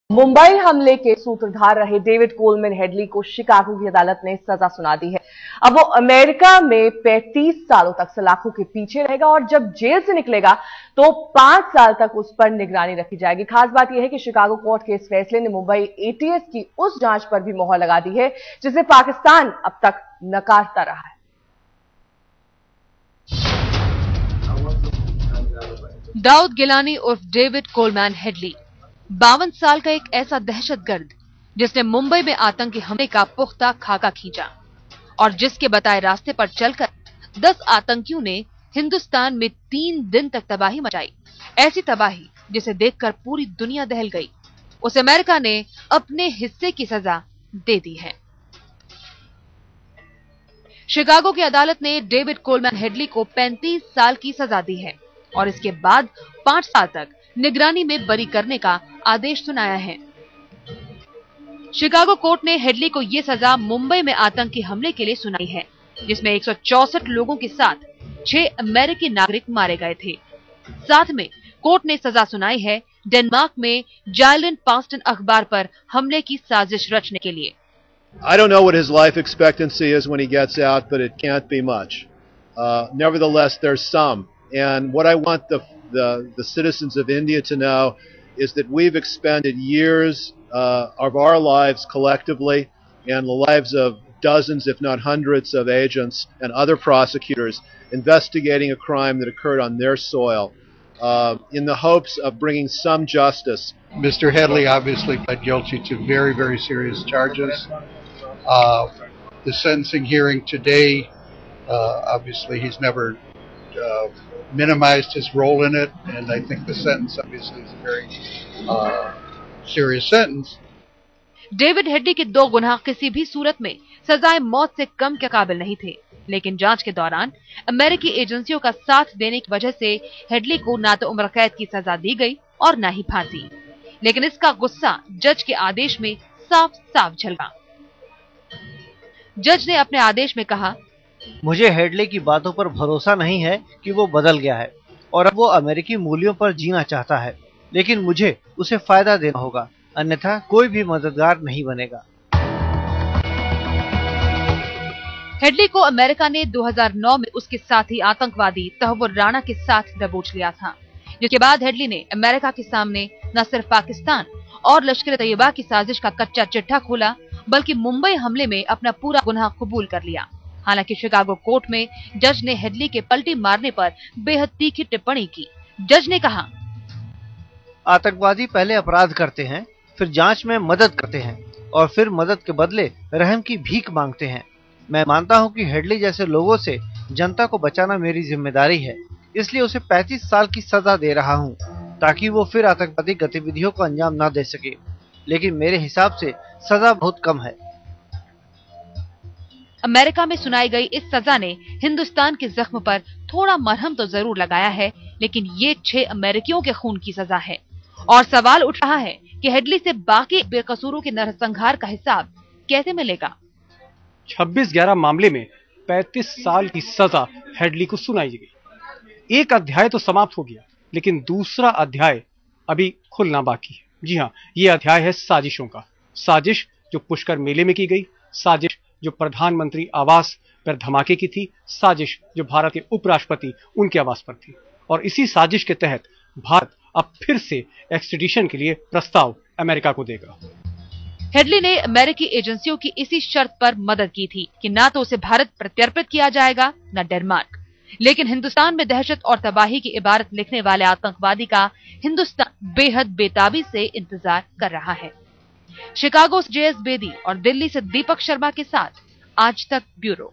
मुंबई हमले के सूत्रधार रहे डेविड कोलमैन हेडली को शिकागो की अदालत ने सजा सुना दी है। अब वो अमेरिका में 35 सालों तक सलाखों के पीछे रहेगा और जब जेल से निकलेगा तो 5 साल तक उस पर निगरानी रखी जाएगी। खास बात यह है कि शिकागो कोर्ट के इस फैसले ने मुंबई एटीएस की उस जांच पर भी मोहर लगा दी है जिसे पाकिस्तान अब तक नकारता रहा है। दाऊद गिलानी उर्फ डेविड कोलमैन हेडली 52 साल का एक ऐसा दहशतगर्द जिसने मुंबई में आतंकी हमले का पुख्ता खाका खींचा और जिसके बताए रास्ते पर चलकर 10 आतंकियों ने हिंदुस्तान में 3 दिन तक तबाही मचाई। ऐसी तबाही जिसे देखकर पूरी दुनिया दहल गई। उसे अमेरिका ने अपने हिस्से की सजा दे दी है। शिकागो की अदालत ने डेविड कोलमैन हेडली को 35 साल की सजा दी है और इसके बाद 5 साल तक निगरानी में बरी करने का आदेश सुनाया है। शिकागो कोर्ट ने हेडली को यह सजा मुंबई में आतंकी हमले के लिए सुनाई है जिसमें 164 लोगों के साथ 6 अमेरिकी नागरिक मारे गए थे। साथ में कोर्ट ने सजा सुनाई है डेनमार्क में जाइलन पास्टन अखबार पर हमले की साजिश रचने के लिए। I don't know what his life expectancy is when he gets out, but it can't be much. Nevertheless, there's some. And what I want the citizens of India to know is that we've expended years of our lives collectively and the lives of dozens, if not hundreds, of agents and other prosecutors investigating a crime that occurred on their soil in the hopes of bringing some justice. Mr. Headley obviously pled guilty to very, very serious charges. The sentencing hearing today, obviously he's never minimized his role in it, and I think the sentence obviously is a very serious sentence. David Headley के 2 गुनाह किसी भी सूरत में सजाए मौत से कम के काबिल नहीं थे, लेकिन जांच के दौरान अमेरिकी एजेंसियों का साथ देने की वजह से हेडली को ना तो उम्र कैद की सजा दी गई और ना ही फांसी। लेकिन इसका गुस्सा जज के आदेश में साफ साफ झलका। जज ने अपने आदेश में कहा, मुझे हेडली की बातों पर भरोसा नहीं है कि वो बदल गया है और अब वो अमेरिकी मूल्यों पर जीना चाहता है, लेकिन मुझे उसे फायदा देना होगा, अन्यथा कोई भी मददगार नहीं बनेगा। हेडली को अमेरिका ने 2009 में उसके साथी आतंकवादी तहव्वुर राणा के साथ दबोच लिया था, जिसके बाद हेडली ने अमेरिका के सामने न सिर्फ पाकिस्तान और लश्कर तैयबा की साजिश का कच्चा चिट्ठा खोला बल्कि मुंबई हमले में अपना पूरा गुनाह कबूल कर लिया। हालांकि शिकागो कोर्ट में जज ने हेडली के पलटी मारने पर बेहद तीखी टिप्पणी की। जज ने कहा, आतंकवादी पहले अपराध करते हैं, फिर जांच में मदद करते हैं और फिर मदद के बदले रहम की भीख मांगते हैं। मैं मानता हूं कि हेडली जैसे लोगों से जनता को बचाना मेरी जिम्मेदारी है, इसलिए उसे 35 साल की सजा दे रहा हूं ताकि वो फिर आतंकवादी गतिविधियों को अंजाम न दे सके। लेकिन मेरे हिसाब से सजा बहुत कम है। अमेरिका में सुनाई गई इस सजा ने हिंदुस्तान के जख्म पर थोड़ा मरहम तो जरूर लगाया है, लेकिन ये 6 अमेरिकियों के खून की सजा है और सवाल उठ रहा है कि हेडली से बाकी बेकसूरों के नरसंहार का हिसाब कैसे मिलेगा। 26/11 मामले में 35 साल की सजा हेडली को सुनाई गई। एक अध्याय तो समाप्त हो गया, लेकिन दूसरा अध्याय अभी खुलना बाकी है। जी हाँ, ये अध्याय है साजिशों का। साजिश जो पुष्कर मेले में की गई, साजिश जो प्रधानमंत्री आवास पर धमाके की थी, साजिश जो भारत के उपराष्ट्रपति उनके आवास पर थी। और इसी साजिश के तहत भारत अब फिर से एक्सट्रेडिशन के लिए प्रस्ताव अमेरिका को देगा। हेडली ने अमेरिकी एजेंसियों की इसी शर्त पर मदद की थी कि ना तो उसे भारत प्रत्यर्पित किया जाएगा न डेनमार्क, लेकिन हिंदुस्तान में दहशत और तबाही की इबारत लिखने वाले आतंकवादी का हिंदुस्तान बेहद बेताबी से इंतजार कर रहा है। शिकागो से JS बेदी और दिल्ली से दीपक शर्मा के साथ आज तक ब्यूरो।